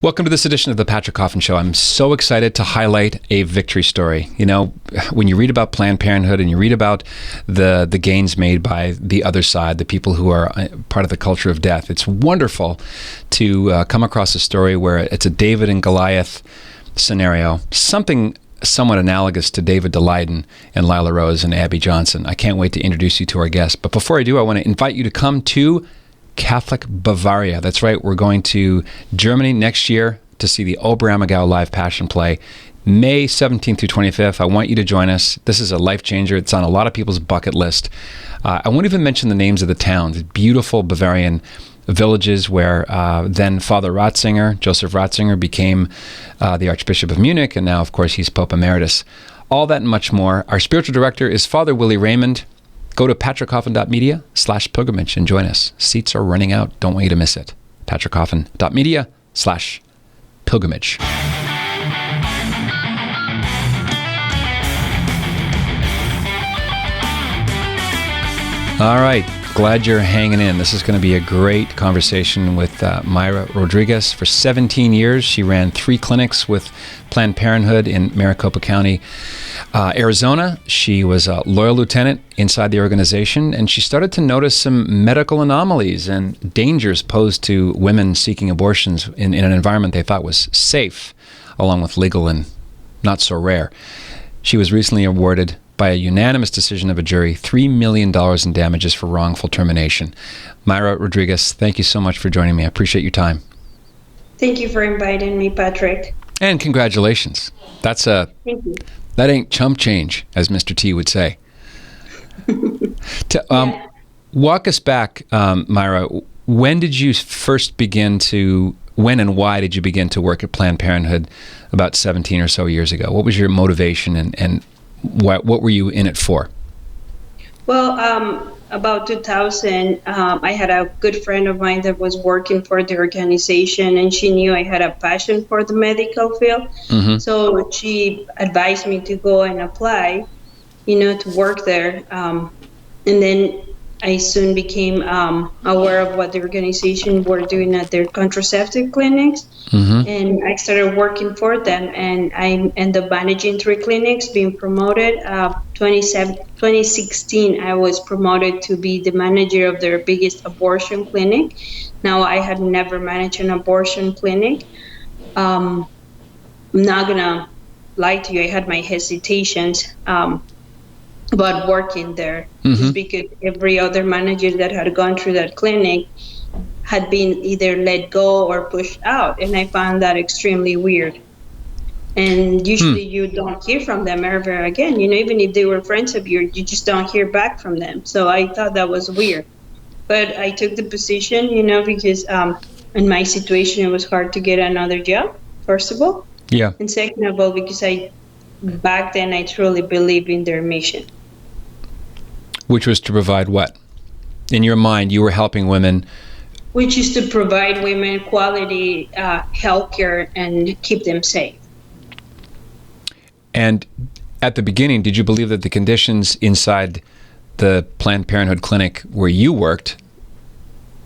Welcome to this edition of the Patrick Coffin Show. I'm so excited to highlight a victory story. You know, when you read about Planned Parenthood and you read about the gains made by the other side, the people who are part of the culture of death, it's wonderful to come across a story where it's a David and Goliath scenario, something somewhat analogous to David DeLayden and Lila Rose and Abby Johnson. I can't wait to introduce you to our guests. But before I do, I want to invite you to come to Catholic Bavaria. That's right. We're going to Germany next year to see the Oberammergau live passion play, May 17th through 25th. I want you to join us. This is a life changer. It's on a lot of people's bucket list. I won't even mention the names of the towns. Beautiful Bavarian villages where then Father Ratzinger, Joseph Ratzinger, became the Archbishop of Munich, and now, of course, he's Pope Emeritus. All that and much more. Our spiritual director is Father Willie Raymond. Go to patrickcoffin.media/pilgrimage and join us. Seats are running out. Don't want you to miss it. patrickcoffin.media/pilgrimage. All right. Glad you're hanging in. This is going to be a great conversation with Mayra Rodriguez. For 17 years, she ran 3 clinics with Planned Parenthood in Maricopa County, Arizona. She was a loyal lieutenant inside the organization, and she started to notice some medical anomalies and dangers posed to women seeking abortions in an environment they thought was safe, along with legal and not so rare. She was recently awarded, by a unanimous decision of a jury, $3 million in damages for wrongful termination. Mayra Rodriguez, thank you so much for joining me. I appreciate your time. Thank you for inviting me, Patrick. And congratulations. Thank you. That ain't chump change, as Mr. T would say. Walk us back, Mayra. When and why did you begin to work at Planned Parenthood about 17 or so years ago? What was your motivation and what were you in it for? Well, about 2000, I had a good friend of mine that was working for the organization, and she knew I had a passion for the medical field. Mm-hmm. So she advised me to go and apply, to work there. And then I soon became aware of what the organization were doing at their contraceptive clinics. Mm-hmm. And I started working for them, and I ended up managing 3 clinics, being promoted. 2016, I was promoted to be the manager of their biggest abortion clinic. Now, I had never managed an abortion clinic. I'm not going to lie to you, I had my hesitations about working there, mm-hmm. just because every other manager that had gone through that clinic had been either let go or pushed out, and I found that extremely weird. And usually you don't hear from them ever again. Even if they were friends of yours, you just don't hear back from them. So I thought that was weird. But I took the position, because in my situation, it was hard to get another job, first of all. Yeah. And second of all, because back then I truly believed in their mission. Which was to provide what? In your mind, you were helping women. Which is to provide women quality health care and keep them safe. And at the beginning, did you believe that the conditions inside the Planned Parenthood clinic where you worked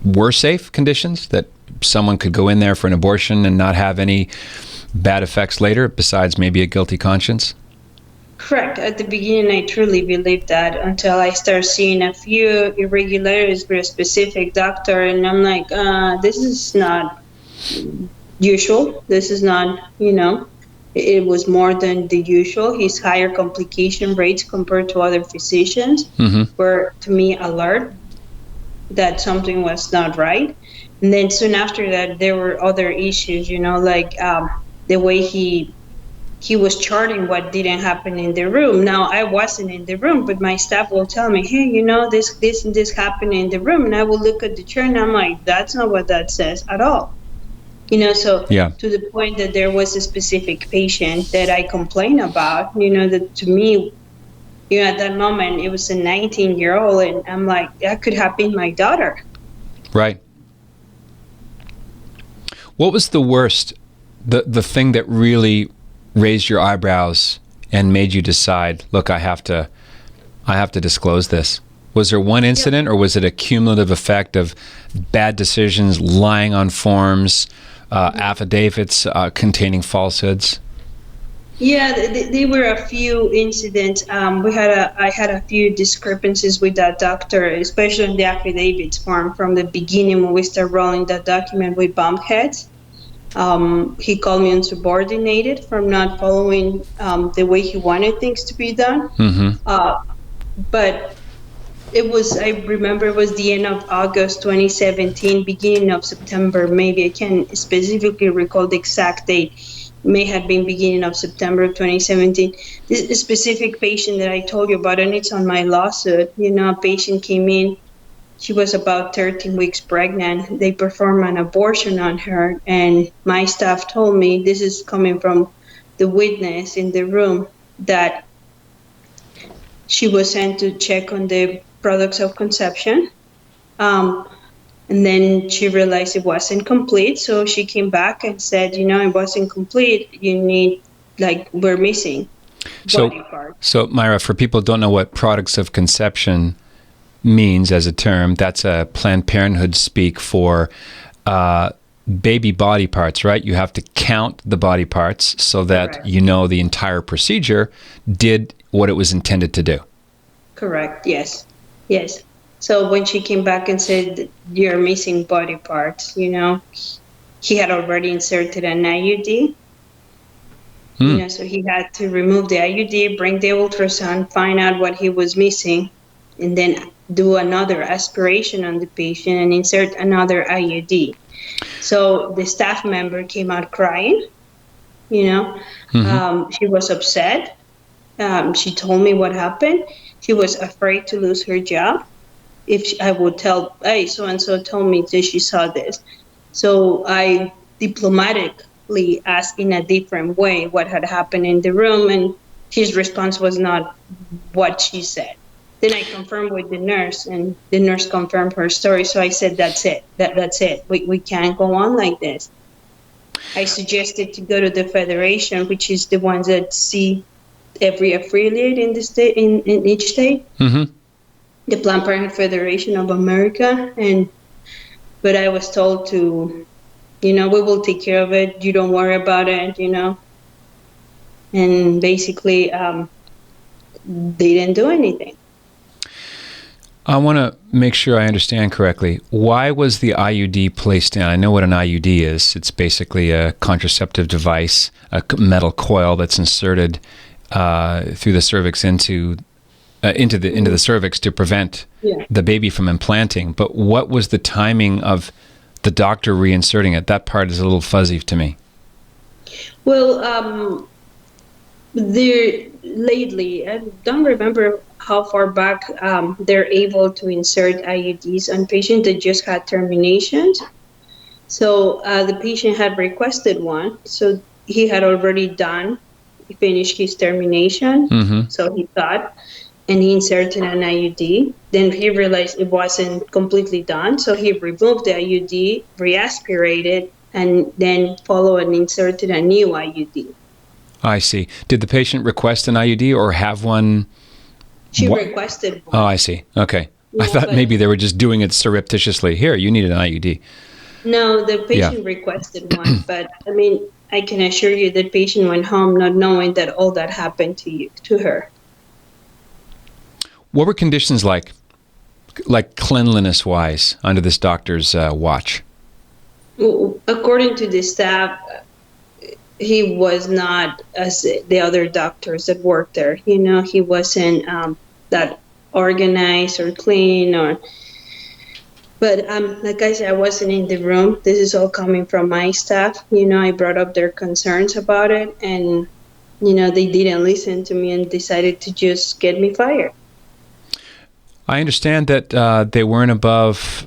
were safe conditions, that someone could go in there for an abortion and not have any bad effects later, besides maybe a guilty conscience? Correct. At the beginning, I truly believed that, until I started seeing a few irregularities with a specific doctor, and I'm like, this is not usual. This is not, it was more than the usual. His higher complication rates compared to other physicians mm-hmm. were, to me, alert that something was not right. And then soon after that, there were other issues, like the way he was charting what didn't happen in the room. Now, I wasn't in the room, but my staff will tell me, hey, this and this happened in the room. And I will look at the chart and I'm like, that's not what that says at all. So yeah. To the point that there was a specific patient that I complained about, that to me, at that moment, it was a 19-year-old, and I'm like, that could have been my daughter. Right. What was the worst, the thing that really raised your eyebrows and made you decide, look, I have to disclose this? Was there one incident, or was it a cumulative effect of bad decisions, lying on forms, affidavits containing falsehoods? Yeah, there were a few incidents. I had a few discrepancies with that doctor, especially in the affidavits form from the beginning when we start rolling that document with bump heads. He called me insubordinated from not following the way he wanted things to be done. But I remember it was the end of August 2017, beginning of September, maybe. I can't specifically recall the exact date. May have been beginning of September of 2017. This specific patient that I told you about, and it's on my lawsuit, a patient came in. She was about 13 weeks pregnant. They performed an abortion on her, and my staff told me, this is coming from the witness in the room, that she was sent to check on the products of conception. And then she realized it wasn't complete. So she came back and said, it wasn't complete. You need, we're missing body parts. So Mayra, for people who don't know what products of conception means as a term, that's a Planned Parenthood speak for baby body parts, right? You have to count the body parts so that Correct. The entire procedure did what it was intended to do. Correct. Yes. So when she came back and said, you're missing body parts, he had already inserted an IUD. So he had to remove the IUD, bring the ultrasound, find out what he was missing, and then do another aspiration on the patient and insert another IUD. So the staff member came out crying, She was upset. She told me what happened. She was afraid to lose her job if I would tell, hey, so-and-so told me that she saw this. So I diplomatically asked in a different way what had happened in the room, and his response was not what she said. Then I confirmed with the nurse, and the nurse confirmed her story. So I said, that's it. That's it. We can't go on like this. I suggested to go to the Federation, which is the ones that see every affiliate in the state, in each state. The Planned Parenthood Federation of America, but I was told to, we will take care of it. You don't worry about it, And basically, they didn't do anything. I want to make sure I understand correctly. Why was the IUD placed in? I know what an IUD is. It's basically a contraceptive device, a metal coil that's inserted through the cervix into the cervix to prevent the baby from implanting. But what was the timing of the doctor reinserting it? That part is a little fuzzy to me. Well, lately, I don't remember how far back they're able to insert IUDs on patients that just had terminations. So the patient had requested one. So he had already finished his termination. So he thought, and he inserted an IUD. Then he realized it wasn't completely done. So he removed the IUD, re-aspirated, and then followed and inserted a new IUD. I see. Did the patient request an IUD or have one? She requested one. Oh, I see. Okay. I thought maybe they were just doing it surreptitiously. Here, you need an IUD. No, the patient requested one. But, I can assure you that patient went home not knowing that all that happened to her. What were conditions like cleanliness-wise, under this doctor's watch? Well, according to the staff, he was not as the other doctors that worked there. He wasn't that organized or clean But like I said, I wasn't in the room. This is all coming from my staff. I brought up their concerns about it, and they didn't listen to me and decided to just get me fired. I understand that they weren't above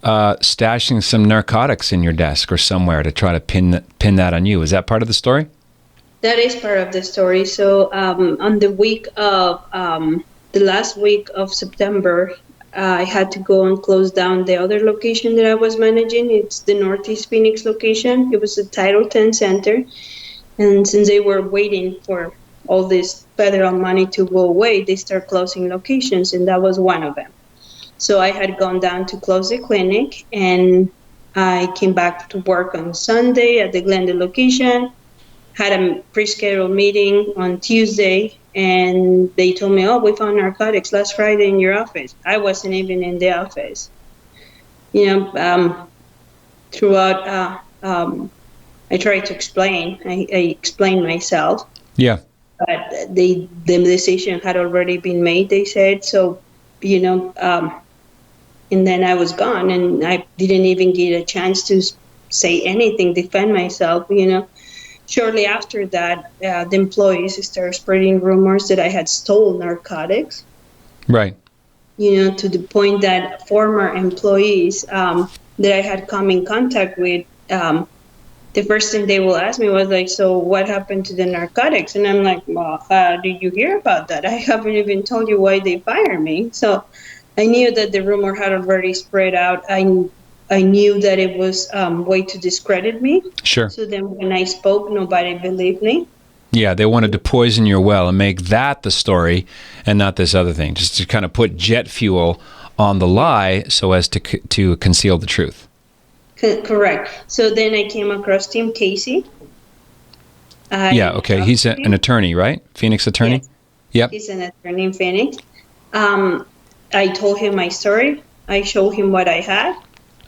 stashing some narcotics in your desk or somewhere to try to pin that on you. Is that part of the story? That is part of the story. So on the last week of September, I had to go and close down the other location that I was managing. It's the Northeast Phoenix location. It was a Title X center. And since they were waiting for all this federal money to go away, they start closing locations, and that was one of them. So I had gone down to close the clinic, and I came back to work on Sunday at the Glendale location, had a pre-scheduled meeting on Tuesday, and they told me, oh, we found narcotics last Friday in your office. I wasn't even in the office. Throughout, I tried to explain. I explained myself. Yeah. But the decision had already been made, they said. So, and then I was gone, and I didn't even get a chance to say anything, defend myself. Shortly after that, the employees started spreading rumors that I had stolen narcotics. Right. To the point that former employees that I had come in contact with, the first thing they will ask me was like, so what happened to the narcotics? And I'm like, well, did you hear about that? I haven't even told you why they fired me. So I knew that the rumor had already spread out. I knew that it was a way to discredit me. Sure. So then when I spoke, nobody believed me. Yeah, they wanted to poison your well and make that the story and not this other thing, just to kind of put jet fuel on the lie so as to conceal the truth. Correct. So then I came across Tim Casey. Yeah, okay. He's an attorney, right? Phoenix attorney? Yes. Yep. He's an attorney in Phoenix. I told him my story. I showed him what I had.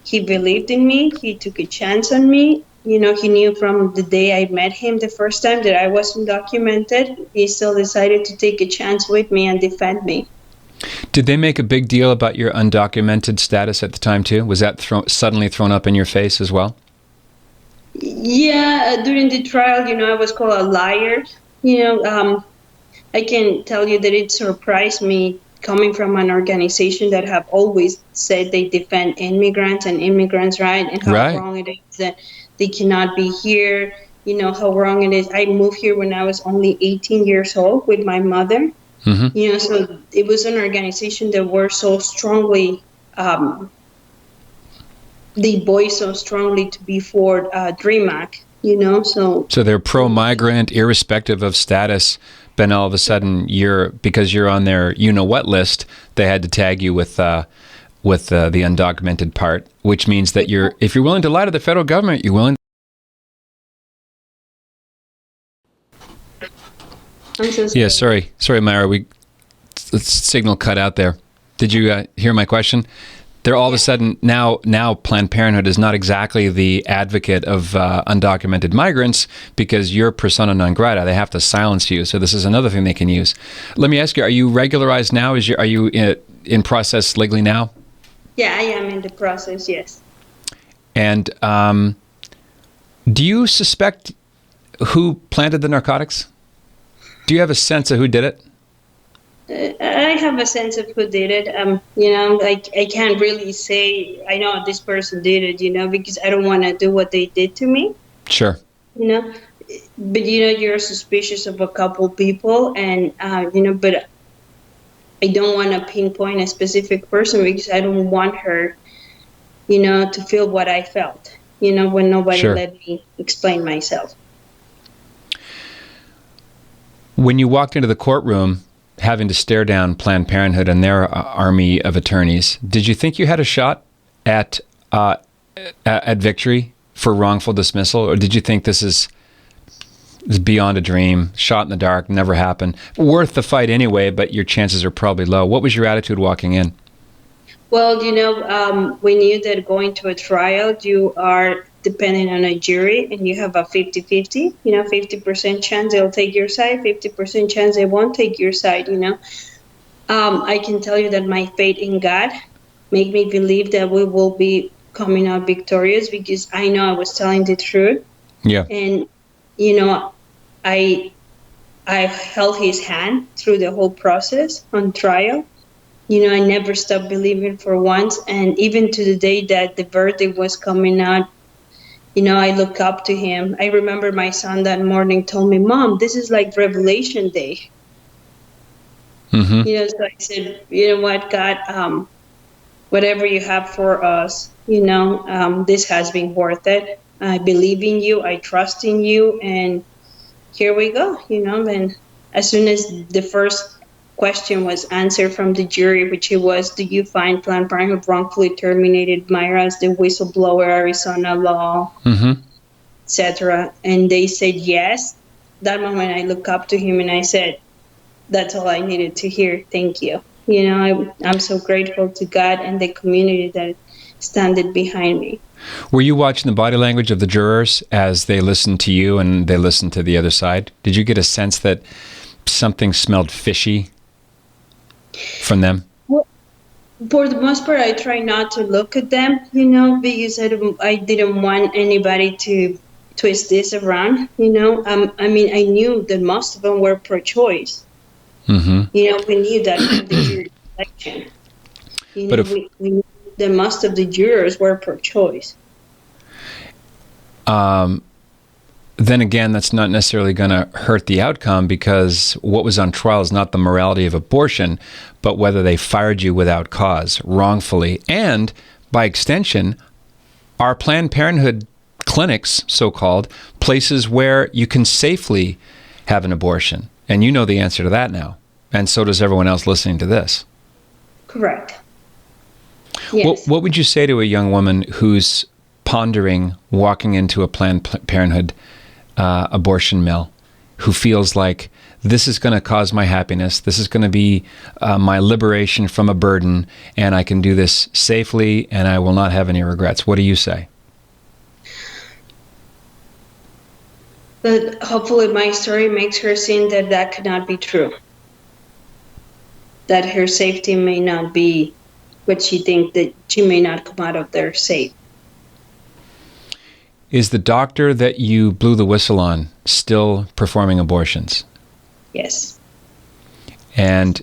He believed in me. He took a chance on me. He knew from the day I met him the first time that I wasn't documented. He still decided to take a chance with me and defend me. Did they make a big deal about your undocumented status at the time too? Was that suddenly thrown up in your face as well? Yeah, during the trial, I was called a liar. I can tell you that it surprised me coming from an organization that have always said they defend immigrants and immigrants' rights, and how wrong it is that they cannot be here. How wrong it is. I moved here when I was only 18 years old with my mother. Mm-hmm. So it was an organization that were so strongly, they voiced so strongly to be for DREAM Act, so they're pro-migrant, irrespective of status. Then all of a sudden, because you're on their you-know-what list, they had to tag you with the undocumented part, which means that if you're willing to lie to the federal government, you're willing. I'm so sorry. Yeah, sorry, Mayra. The signal cut out there. Did you hear my question? They're all of a sudden now Planned Parenthood is not exactly the advocate of undocumented migrants because you're persona non grata. They have to silence you. So this is another thing they can use. Let me ask you: are you regularized now? Are you in process legally now? Yeah, I am in the process. Yes. And do you suspect who planted the narcotics? Do you have a sense of who did it? I have a sense of who did it. I can't really say I know this person did it, because I don't want to do what they did to me. Sure. But you're suspicious of a couple people, and but I don't want to pinpoint a specific person because I don't want her, to feel what I felt. When nobody let me explain myself. When you walked into the courtroom, having to stare down Planned Parenthood and their army of attorneys, did you think you had a shot at victory for wrongful dismissal, or did you think this is beyond a dream, shot in the dark, never happened, worth the fight anyway, but your chances are probably low? What was your attitude walking in? Well, we knew that going to a trial, you are depending on a jury, and you have a 50-50, 50% chance they'll take your side, 50% chance they won't take your side, I can tell you that my faith in God made me believe that we will be coming out victorious because I know I was telling the truth. Yeah. And, I held his hand through the whole process on trial. I never stopped believing for once. And even to the day that the verdict was coming out, I look up to him. I remember my son that morning told me, Mom, this is like Revelation Day. Mm-hmm. So I said, you know what, God, whatever you have for us, this has been worth it. I believe in you. I trust in you. And here we go, and as soon as the first question was answered from the jury, which it was, do you find Planned Parenthood wrongfully terminated Mayra as the whistleblower, Arizona law, etc.? And they said yes. That moment I looked up to him and I said, that's all I needed to hear. Thank you. I'm so grateful to God and the community that standed behind me. Were you watching the body language of the jurors as they listened to you and they listened to the other side? Did you get a sense that something smelled fishy from them? Well, for the most part, I try not to look at them, because I didn't want anybody to twist this around, I knew that most of them were pro-choice. We knew that from the jury selection. We knew that most of the jurors were pro-choice. Then again, that's not necessarily going to hurt the outcome, because what was on trial is not the morality of abortion, but whether they fired you without cause, wrongfully. And by extension, are Planned Parenthood clinics, so-called, places where you can safely have an abortion. And you know the answer to that now. And so does everyone else listening to this. Correct. Yes. What would you say to a young woman who's pondering walking into a Planned Parenthood abortion mill, who feels like this is going to cause my happiness, this is going to be my liberation from a burden, and I can do this safely and I will not have any regrets? What do you say? But hopefully my story makes her see that could not be true. That her safety may not be what she thinks, that she may not come out of there safe. Is the doctor that you blew the whistle on still performing abortions? Yes. And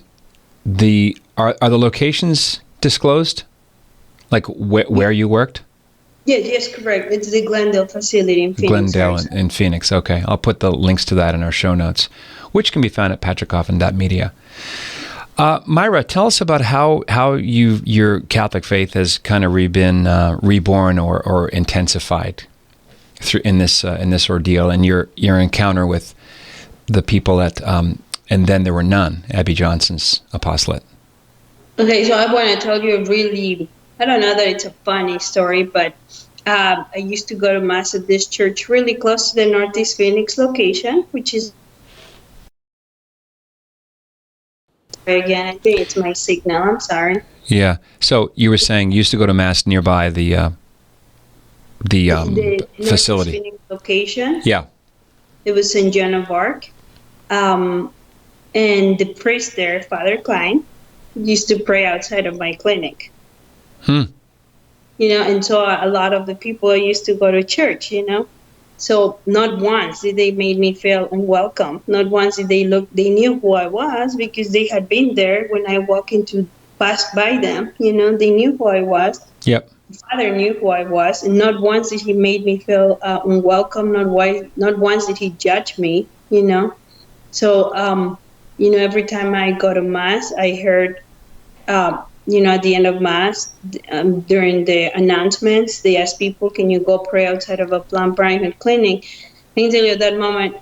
are the locations disclosed? Like where you worked? Yes, correct. It's the Glendale facility in Phoenix. Glendale in Phoenix. Okay. I'll put the links to that in our show notes, which can be found at patrickcoffin.media. Mayra, tell us about how your Catholic faith has kind of been reborn or intensified in this ordeal, and your encounter with the people at and then there were none, Abby Johnson's apostolate. Okay, so I want to tell you a really, I don't know that it's a funny story, but I used to go to Mass at this church really close to the Northeast Phoenix location, which is, again, I think it's my signal, I'm sorry. Yeah, so you were saying you used to go to Mass nearby the facility. Phoenix location. Yeah. It was St. Joan of Arc. And the priest there, Father Klein, used to pray outside of my clinic. And so a lot of the people used to go to church, So not once did they make me feel unwelcome. Not once did they knew who I was, because they had been there when I passed by them. They knew who I was. Yep. Father knew who I was, and not once did he make me feel unwelcome. Not once did he judge me. So every time I go to Mass, I heard, at the end of Mass, during the announcements, they ask people, "Can you go pray outside of a Planned Parenthood clinic?" I can tell you at that moment,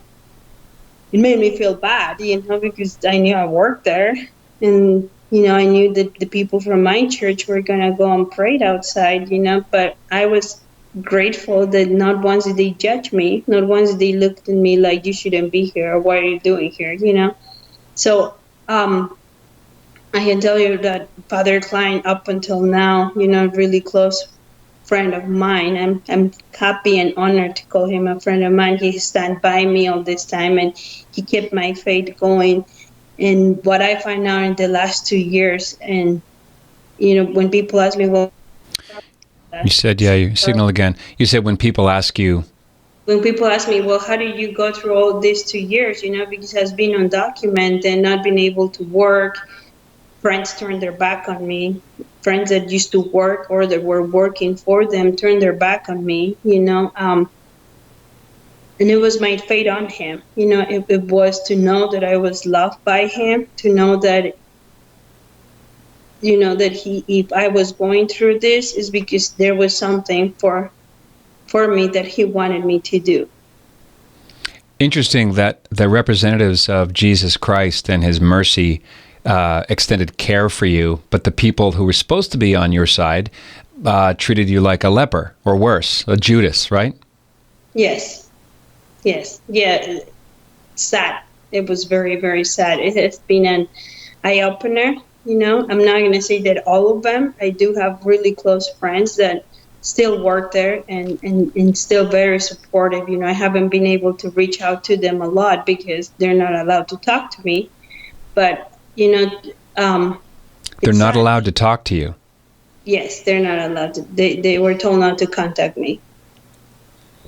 it made me feel bad, because I knew I worked there, and I knew that the people from my church were going to go and pray outside, but I was grateful that not once did they judge me, not once did they look at me like, you shouldn't be here, or what are you doing here, So I can tell you that Father Klein, up until now, really close friend of mine. I'm happy and honored to call him a friend of mine. He stand by me all this time, and he kept my faith going. And what I find out in the last 2 years, and when people ask me, well, you said, your signal again. You said when people ask you, well, how did you go through all these 2 years? Because it has been undocumented and not been able to work. Friends turned their back on me. Friends that used to work or that were working for them turned their back on me. And it was my fate on him. It was to know that I was loved by him, to know that, that if I was going through this, is because there was something for me that he wanted me to do. Interesting that the representatives of Jesus Christ and his mercy extended care for you, but the people who were supposed to be on your side treated you like a leper or worse, a Judas, right? Yes. Yes. Yeah. Sad. It was very, very sad. It has been an eye-opener. I'm not going to say that all of them. I do have really close friends that still work there and still very supportive. I haven't been able to reach out to them a lot because they're not allowed to talk to me. But, they're not allowed to talk to you. Yes, they're not allowed to. They were told not to contact me.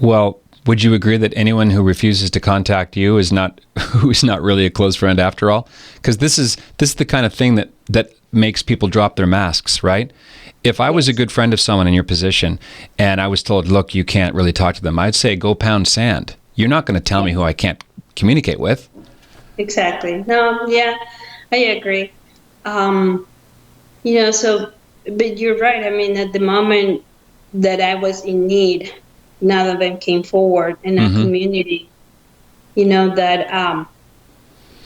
Well, would you agree that anyone who refuses to contact you is not really a close friend after all? Because this is the kind of thing that makes people drop their masks, right? If I was a good friend of someone in your position and I was told, look, you can't really talk to them, I'd say, go pound sand. You're not going to tell me who I can't communicate with. Exactly. No, yeah, I agree. But you're right. I mean, at the moment that I was in need, none of them came forward in our community. That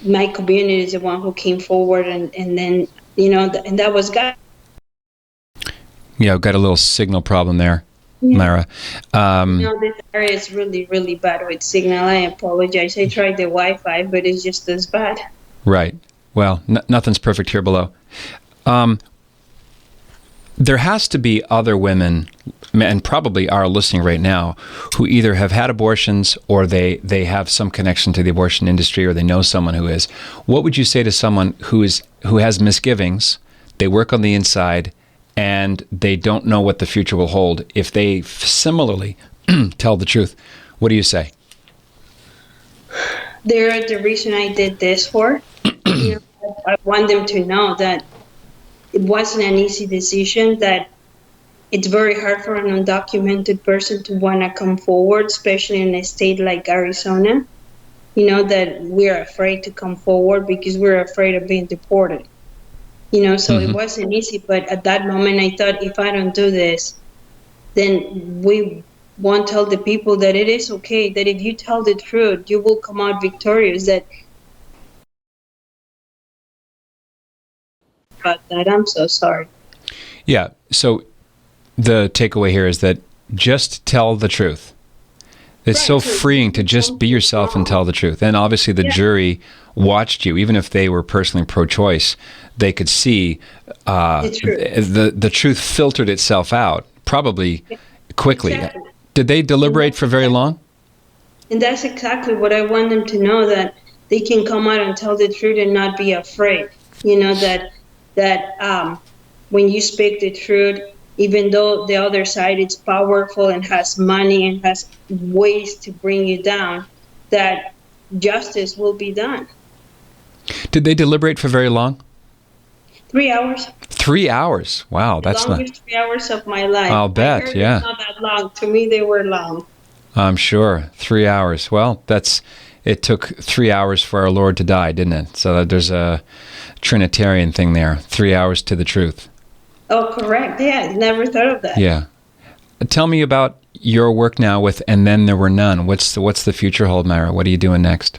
my community is the one who came forward, and then, and that was God. Yeah, I've got a little signal problem there, Mayra. This area is really, really bad with signal. I apologize. I tried the Wi-Fi, but it's just as bad. Right. Well, nothing's perfect here below. There has to be other women, and probably are listening right now, who either have had abortions or they have some connection to the abortion industry, or they know someone who is. What would you say to someone who has misgivings, they work on the inside, and they don't know what the future will hold if they similarly tell the truth? What do you say? They're the reason I did this for. I want them to know that it wasn't an easy decision, that it's very hard for an undocumented person to want to come forward, especially in a state like Arizona, that we're afraid to come forward because we're afraid of being deported. So it wasn't easy, but at that moment I thought, if I don't do this, then we won't tell the people that it is okay, that if you tell the truth, you will come out victorious. About that, I'm so sorry. Yeah, so the takeaway here is that just tell the truth. It's so freeing to just be yourself and tell the truth. And obviously the jury watched you, even if they were personally pro-choice, they could see the truth filtered itself out, probably quickly. Exactly. Did they deliberate for very long? And that's exactly what I want them to know, that they can come out and tell the truth and not be afraid. That when you speak the truth, even though the other side is powerful and has money and has ways to bring you down, that justice will be done. Did they deliberate for very long? 3 hours. 3 hours. Wow, that's the longest 3 hours of my life. I'll bet, yeah. Not that long. To me, they were long. I'm sure. 3 hours. Well, it took 3 hours for our Lord to die, didn't it? So there's a Trinitarian thing there. 3 hours to the truth. Oh, correct. Yeah, I never thought of that. Yeah. Tell me about your work now with And Then There Were None. What's the future hold, Mayra? What are you doing next?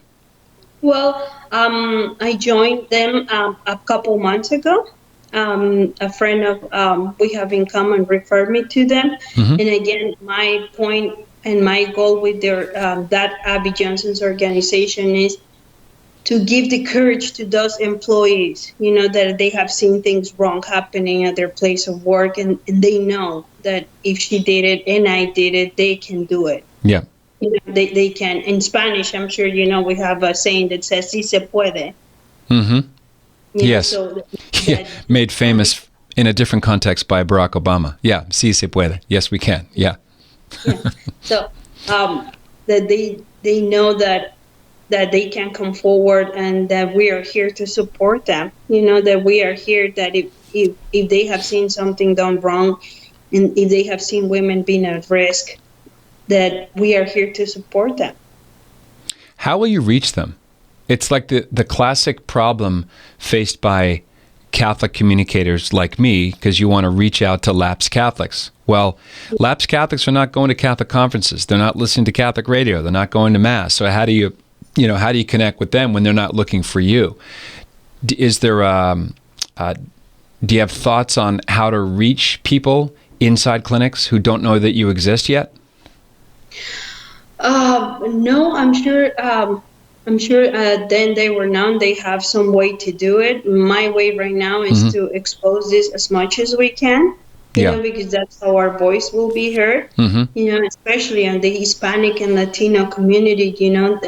Well, I joined them a couple months ago. A friend of we have in common referred me to them. And again, my point and my goal with that Abby Johnson's organization is to give the courage to those employees, that they have seen things wrong happening at their place of work, and they know that if she did it and I did it, they can do it. Yeah. They can. In Spanish, I'm sure we have a saying that says, "Si se puede." Yes. So made famous in a different context by Barack Obama. Yeah, si se puede. Yes, we can. Yeah. So that they know that they can come forward and that we are here to support them. That we are here, that if they have seen something done wrong and if they have seen women being at risk, that we are here to support them. How will you reach them? It's like the classic problem faced by Catholic communicators like me, because you want to reach out to lapsed Catholics. Well, lapsed Catholics are not going to Catholic conferences. They're not listening to Catholic radio. They're not going to Mass. So how do you connect with them when they're not looking for you? Is there, do you have thoughts on how to reach people inside clinics who don't know that you exist yet? No, I'm sure. Then they were known. They have some way to do it. My way right now is to expose this as much as we can. You know, because that's how our voice will be heard. You know, especially in the Hispanic and Latino community. You know,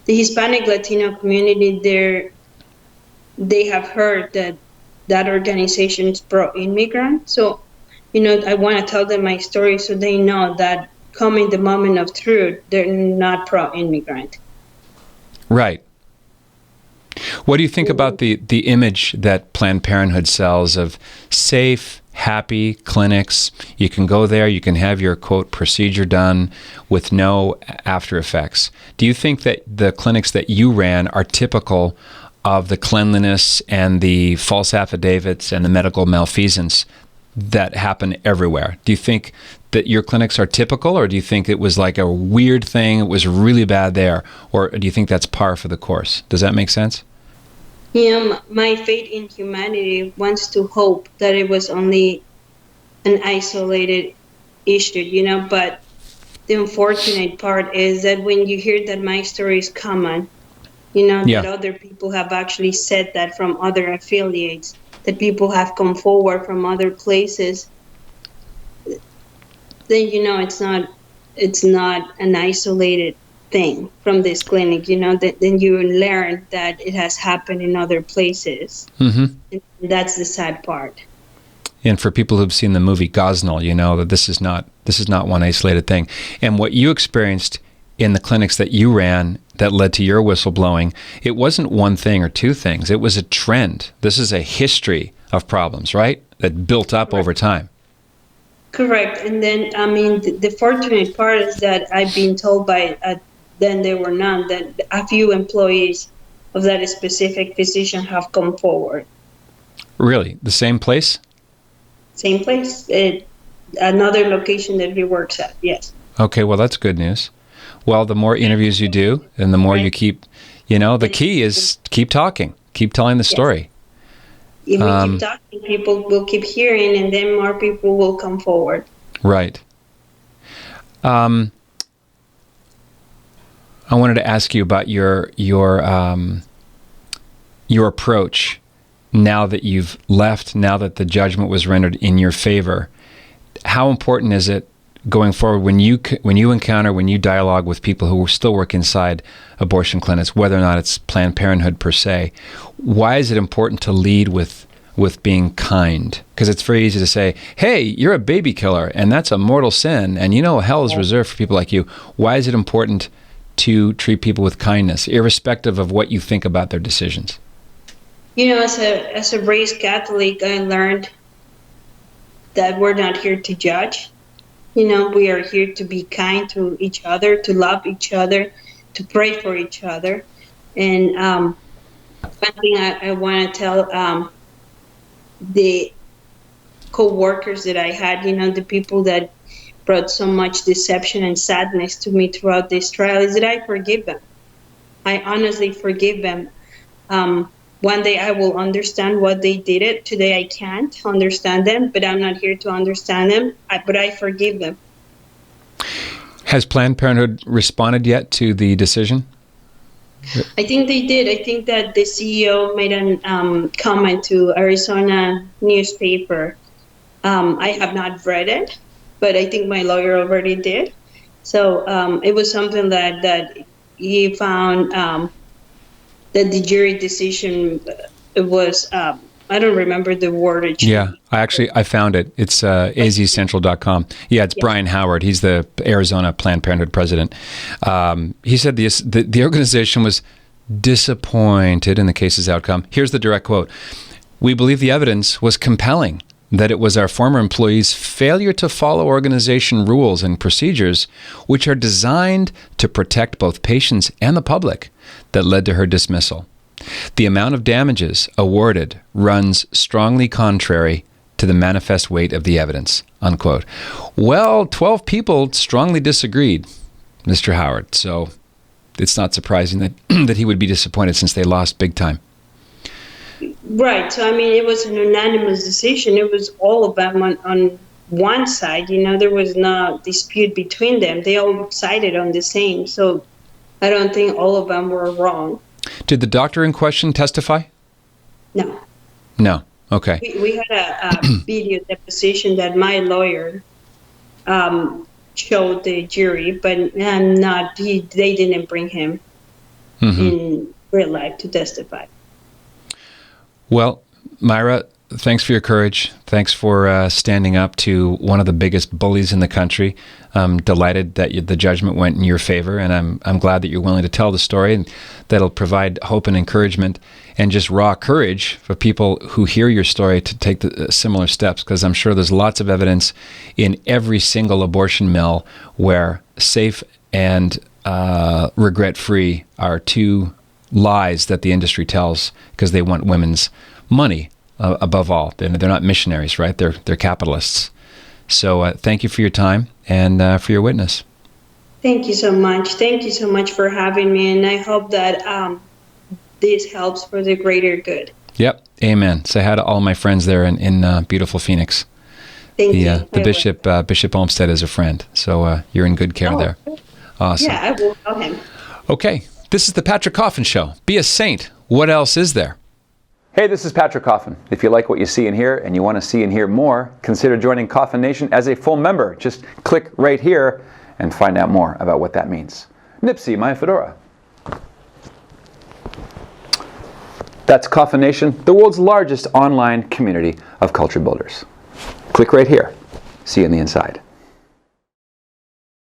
the Hispanic Latino community, they have heard that organization is pro-immigrant. So, you know, I want to tell them my story so they know that coming the moment of truth, they're not pro-immigrant. Right. What do you think about the image that Planned Parenthood sells of safe, happy clinics? You can go there, you can have your, quote, procedure done with no after effects. Do you think that the clinics that you ran are typical of the cleanliness and the false affidavits and the medical malfeasance that happen everywhere? Do you think that your clinics are typical, or do you think it was like a weird thing, it was really bad there, or do you think that's par for the course? Does that make sense? Yeah, my faith in humanity wants to hope that it was only an isolated issue, you know, but the unfortunate part is that when you hear that my story is common, you know, that other people have actually said that from other affiliates, that people have come forward from other places, then, you know, it's not an isolated thing from this clinic, you know, then you learn that it has happened in other places. And that's the sad part. And for people who've seen the movie Gosnell, you know that this is not one isolated thing. And what you experienced in the clinics that you ran that led to your whistleblowing, it wasn't one thing or two things. It was a trend. This is a history of problems, right? That built up over time. Correct. And then, I mean, the fortunate part is that I've been told by, then there were none, that a few employees of that specific physician have come forward. Really? The same place? Same place. Another location that he works at, yes. Okay, well, that's good news. Well, the more interviews you do and the more you keep, you know, the key is keep talking, keep telling the story. If we keep talking, people will keep hearing, and then more people will come forward. Right. I wanted to ask you about your approach now that you've left, now that the judgment was rendered in your favor. How important is it going forward when you dialogue with people who still work inside abortion clinics, whether or not it's Planned Parenthood per se? Why is it important to lead with being kind? Because it's very easy to say, hey, you're a baby killer, and that's a mortal sin, and you know hell is reserved for people like you. Why is it important to treat people with kindness, irrespective of what you think about their decisions? You know, as a raised Catholic, I learned that we're not here to judge. You know, we are here to be kind to each other, to love each other, to pray for each other. And one thing I want to tell the co-workers that I had, you know, the people that brought so much deception and sadness to me throughout this trial, is that I forgive them. I honestly forgive them. One day I will understand what they did it. Today I can't understand them, but I'm not here to understand them. But I forgive them. Has Planned Parenthood responded yet to the decision? I think they did. I think that the CEO made a comment to Arizona newspaper. I have not read it, but I think my lawyer already did. So it was something that he found that the jury decision was, I don't remember the word. Yeah, I found it. It's azcentral.com. Yeah, it's Brian Howard. He's the Arizona Planned Parenthood president. He said the organization was disappointed in the case's outcome. Here's the direct quote. "We believe the evidence was compelling that it was our former employees' failure to follow organization rules and procedures, which are designed to protect both patients and the public, that led to her dismissal. The amount of damages awarded runs strongly contrary to the manifest weight of the evidence," unquote. Well, 12 people strongly disagreed, Mr. Howard, so it's not surprising that he would be disappointed since they lost big time. Right. So, I mean, it was an unanimous decision. It was all of them on one side. There was no dispute between them. They all sided on the same. So I don't think all of them were wrong. Did the doctor in question testify? No. No. Okay. We had a video deposition that my lawyer showed the jury, but they didn't bring him in real life to testify. Well, Mayra, thanks for your courage. Thanks for standing up to one of the biggest bullies in the country. I'm delighted that the judgment went in your favor, and I'm glad that you're willing to tell the story, and that'll provide hope and encouragement and just raw courage for people who hear your story to take the similar steps, because I'm sure there's lots of evidence in every single abortion mill where safe and regret-free are two lies that the industry tells because they want women's money above all. They're not missionaries, right? They're capitalists. So thank you for your time and for your witness. Thank you so much. Thank you so much for having me, and I hope that this helps for the greater good. Yep. Amen. Say hi to all my friends there in beautiful Phoenix. Thank you. The Bishop Olmsted is a friend, so you're in good care there. Awesome. Yeah, I will tell him. Okay. This is the Patrick Coffin Show. Be a saint. What else is there? Hey, this is Patrick Coffin. If you like what you see and hear and you want to see and hear more, consider joining Coffin Nation as a full member. Just click right here and find out more about what that means. Nipsey, my fedora. That's Coffin Nation, the world's largest online community of culture builders. Click right here. See you on the inside.